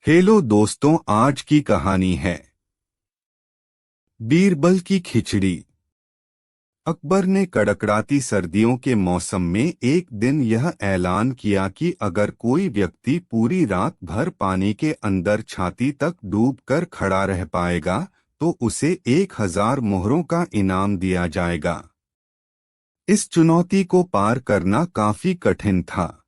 Hello दोस्तों, आज की कहानी है बीरबल की खिचड़ी। अकबर ने कड़कड़ाती सर्दियों के मौसम में एक दिन यह ऐलान किया कि अगर कोई व्यक्ति पूरी रात भर पानी के अंदर छाती तक डूबकर खड़ा रह पाएगा तो उसे 1000 मोहरों का इनाम दिया जाएगा। इस चुनौती को पार करना काफी कठिन था,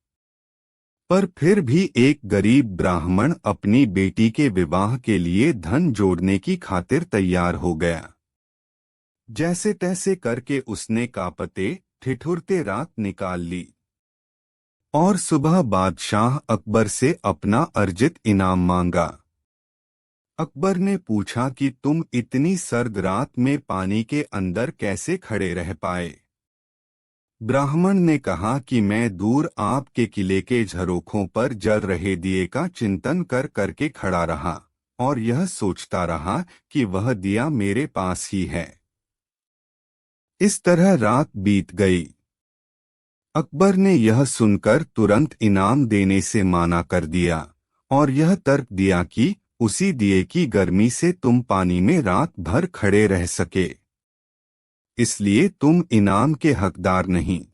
पर फिर भी एक गरीब ब्राह्मण अपनी बेटी के विवाह के लिए धन जोड़ने की खातिर तैयार हो गया। जैसे तैसे करके उसने कांपते ठिठुरते रात निकाल ली और सुबह बादशाह अकबर से अपना अर्जित इनाम मांगा। अकबर ने पूछा कि तुम इतनी सर्द रात में पानी के अंदर कैसे खड़े रह पाए। ब्राह्मण ने कहा कि मैं दूर आपके किले के झरोखों पर जल रहे दिए का चिंतन कर करके खड़ा रहा और यह सोचता रहा कि वह दिया मेरे पास ही है। इस तरह रात बीत गई। अकबर ने यह सुनकर तुरंत इनाम देने से माना कर दिया और यह तर्क दिया कि उसी दिए की गर्मी से तुम पानी में रात भर खड़े रह सके, इसलिए तुम इनाम के हकदार नहीं।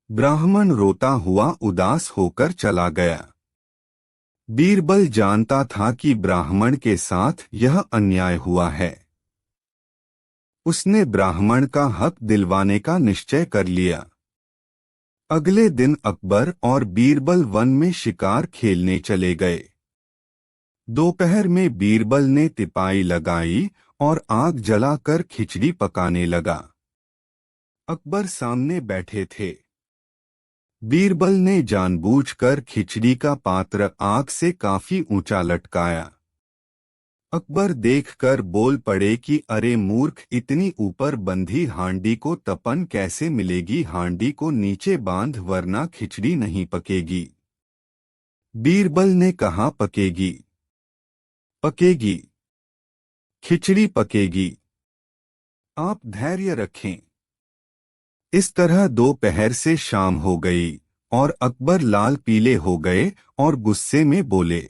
ब्राह्मण रोता हुआ उदास होकर चला गया। बीरबल जानता था कि ब्राह्मण के साथ यह अन्याय हुआ है। उसने ब्राह्मण का हक दिलवाने का निश्चय कर लिया। अगले दिन अकबर और बीरबल वन में शिकार खेलने चले गए। दोपहर में बीरबल ने तिपाई लगाई और आग जलाकर खिचड़ी पकाने लगा। अकबर सामने बैठे थे। बीरबल ने जानबूझकर खिचड़ी का पात्र आग से काफी ऊंचा लटकाया। अकबर देखकर बोल पड़े कि अरे मूर्ख, इतनी ऊपर बंधी हांडी को तपन कैसे मिलेगी। हांडी को नीचे बांध वरना खिचड़ी नहीं पकेगी। बीरबल ने कहा पकेगी, पकेगी, खिचड़ी पकेगी, आप धैर्य रखें। इस तरह दोपहर से शाम हो गई और अकबर लाल पीले हो गए और गुस्से में बोले,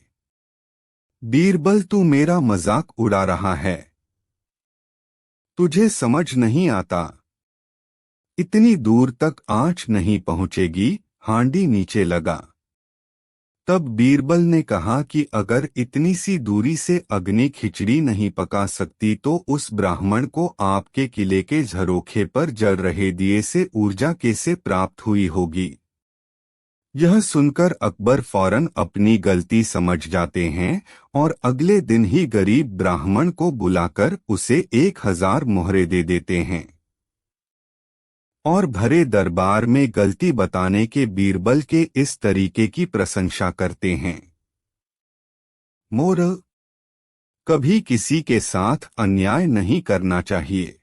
बीरबल तू मेरा मजाक उड़ा रहा है, तुझे समझ नहीं आता, इतनी दूर तक आंच नहीं पहुंचेगी। हांडी नीचे लगा। तब बीरबल ने कहा कि अगर इतनी सी दूरी से अग्नि खिचड़ी नहीं पका सकती तो उस ब्राह्मण को आपके किले के झरोखे पर जल रहे दिए से ऊर्जा कैसे प्राप्त हुई होगी। यह सुनकर अकबर फौरन अपनी गलती समझ जाते हैं और अगले दिन ही गरीब ब्राह्मण को बुलाकर उसे 1000 मोहरे दे देते हैं और भरे दरबार में गलती बताने के बीरबल के इस तरीके की प्रशंसा करते हैं। मोरल: कभी किसी के साथ अन्याय नहीं करना चाहिए।